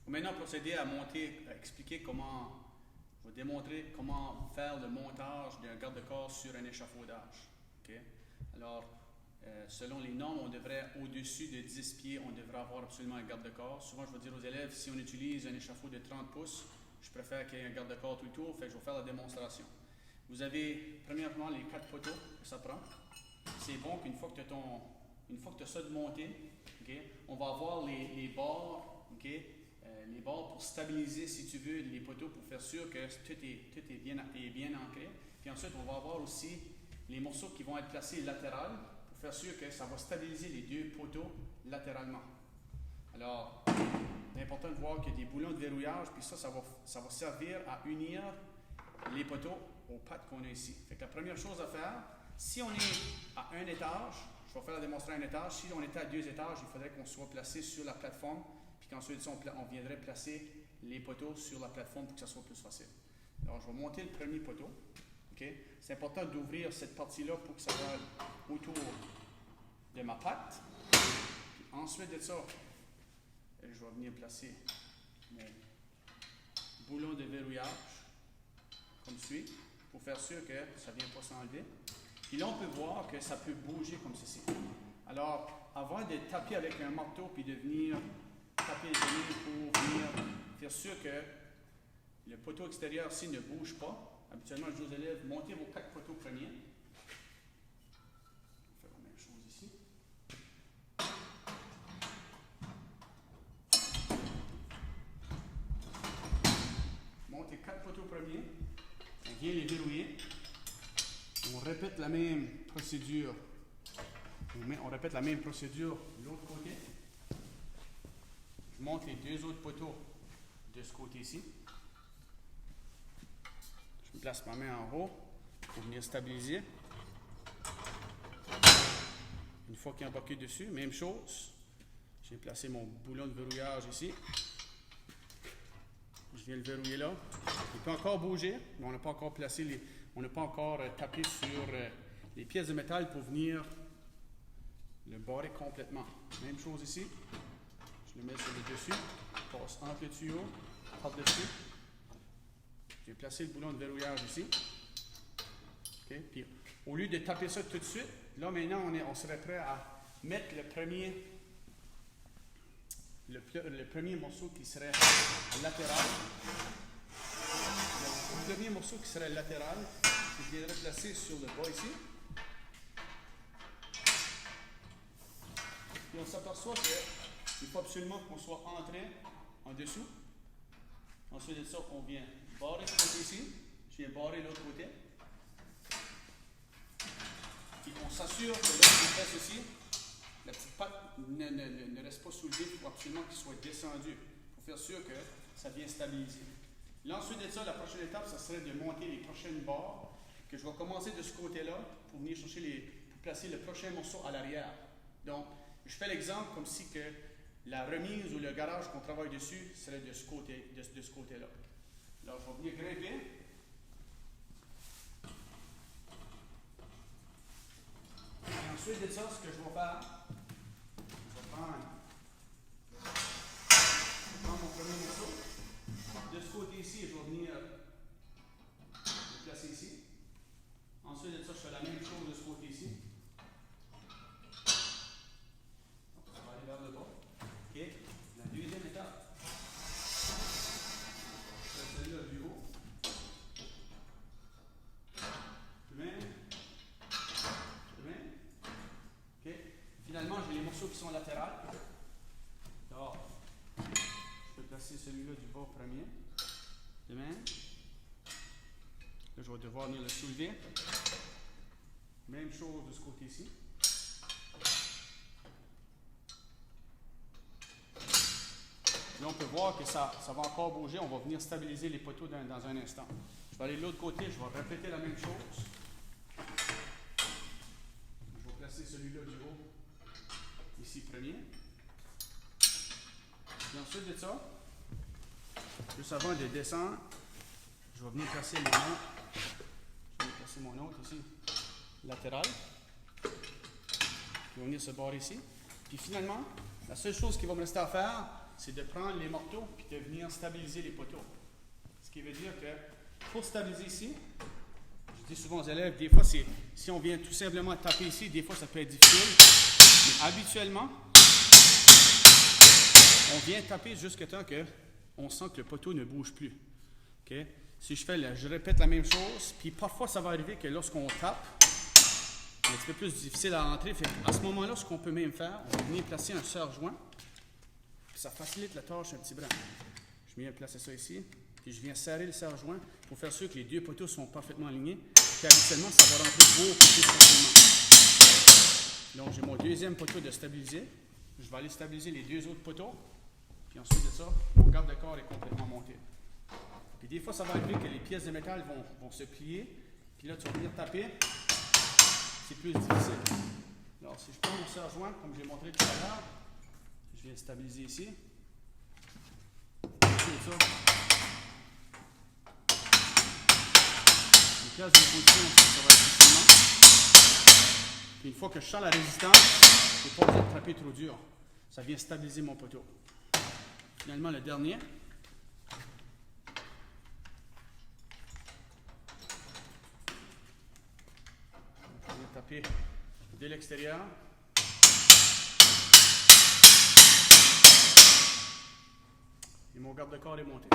On va maintenant procéder à monter, à expliquer comment, je vais démontrer comment faire le montage d'un garde-corps sur un échafaudage. Okay? Alors, selon les normes, on devrait, au-dessus de 10 pieds, on devrait avoir absolument un garde-corps. Souvent, je vais dire aux élèves, si on utilise un échafaud de 30 pouces, je préfère qu'il y ait un garde-corps tout le tour, fait que je vais faire la démonstration. Vous avez, premièrement, les 4 poteaux que ça prend. C'est bon qu'une fois que tu as ça de monté, okay, on va avoir les bords, okay, les bords pour stabiliser, si tu veux, les poteaux pour faire sûr que tout est bien ancré. Puis ensuite, on va avoir aussi les morceaux qui vont être placés latéral pour faire sûr que ça va stabiliser les deux poteaux latéralement. Alors, c'est important de voir qu'il y a des boulons de verrouillage, puis ça va servir à unir les poteaux aux pattes qu'on a ici. Fait que la première chose à faire, si on est à un étage, je vais faire la démonstration à un étage. Si on était à 2 étages, il faudrait qu'on soit placé sur la plateforme, puis qu'ensuite on viendrait placer les poteaux sur la plateforme pour que ça soit plus facile. Alors, je vais monter le premier poteau. Okay? C'est important d'ouvrir cette partie-là pour que ça va autour de ma patte. Puis ensuite de ça, je vais venir placer mes boulons de verrouillage, comme suit, pour faire sûr que ça ne vient pas s'enlever. Puis là, on peut voir que ça peut bouger comme ceci. Alors, avant de taper avec un marteau puis de venir taper les aiguilles pour venir faire sûr que le poteau extérieur ici ne bouge pas, habituellement, je dis aux élèves, montez vos 4 poteaux premiers. On va faire la même chose ici. Montez 4 poteaux premiers. On vient les verrouiller. On répète la même procédure. On répète la même procédure de l'autre côté. Je monte les 2 autres poteaux de ce côté-ci. Je place ma main en haut pour venir stabiliser. Une fois qu'il y a embarqué dessus, même chose. J'ai placé mon boulon de verrouillage ici. Je viens le verrouiller là. Il peut encore bouger, mais on n'a pas encore placé on n'a pas encore tapé sur les pièces de métal pour venir le barrer complètement. Même chose ici. Je le mets sur le dessus. Je passe entre le tuyau, par-dessus. J'ai placé le boulon de verrouillage ici. Okay. Puis, au lieu de taper ça tout de suite, là maintenant on serait prêt à mettre le premier morceau qui serait latéral. Le premier morceau qui serait latéral, je viendrais placer sur le bas ici. Puis on s'aperçoit qu'il faut absolument qu'on soit entré en dessous. Ensuite de ça, on vient barrer ce côté ici. Je viens barrer l'autre côté. Puis on s'assure que lorsqu'on fait ceci, la petite patte ne reste pas soulevée. Il faut absolument qu'il soit descendu pour faire sûr que ça vient stabiliser. Là, ensuite de ça, la prochaine étape, ça serait de monter les prochaines barres que je vais commencer de ce côté-là pour venir chercher pour placer le prochain morceau à l'arrière. Donc, je fais l'exemple comme si que la remise ou le garage qu'on travaille dessus serait de ce côté-là. Alors, je vais venir grimper. Et ensuite de ça, ce que je vais faire, je vais prendre mon premier morceau. De ce côté-ci, je vais venir le placer ici. Ensuite de ça, je fais la même chose de ce côté-ci. Ça va aller vers le bas. OK. La deuxième étape, c'est celle-là du haut. OK. Finalement, j'ai les morceaux qui sont latérales. Alors, je peux placer celui-là du bas premier. De même. Là, je vais devoir venir le soulever. Même chose de ce côté-ci. Là, on peut voir que ça va encore bouger. On va venir stabiliser les poteaux dans un instant. Je vais aller de l'autre côté. Je vais répéter la même chose. Je vais placer celui-là du haut. Ici, premier. Et ensuite de ça, juste avant de descendre, je vais venir placer mon autre ici, latéral. Je vais venir se barrer ici. Puis finalement, la seule chose qu'il va me rester à faire, c'est de prendre les morceaux puis de venir stabiliser les poteaux. Ce qui veut dire que pour stabiliser ici, je dis souvent aux élèves, des fois, si on vient tout simplement taper ici, des fois ça peut être difficile. Mais habituellement, on vient taper jusqu'à temps qu'on sent que le poteau ne bouge plus. Okay? Si je répète la même chose, puis parfois ça va arriver que lorsqu'on tape, c'est un petit peu plus difficile à rentrer. À ce moment-là, ce qu'on peut même faire, on va venir placer un serre-joint, puis ça facilite la tâche un petit brin. Je viens placer ça ici, puis je viens serrer le serre-joint pour faire sûr que les deux poteaux sont parfaitement alignés, puis habituellement, ça va rentrer beaucoup plus facilement. Donc, j'ai mon deuxième poteau de stabiliser. Je vais aller stabiliser les deux autres poteaux, puis ensuite de ça, mon garde-corps est complètement monté. Puis des fois, ça va arriver que les pièces de métal vont se plier, puis là, tu vas venir taper, c'est plus difficile. Alors, si je prends mon serre-joint, comme je l'ai montré tout à l'heure, je viens stabiliser ici. Ensuite de ça, les pièces de position, ça va être facilement. Puis une fois que je sens la résistance, je n'ai pas besoin de frapper trop dur. Ça vient stabiliser mon poteau. Finalement, le dernier. Je viens taper de l'extérieur. Et mon garde-corps est monté.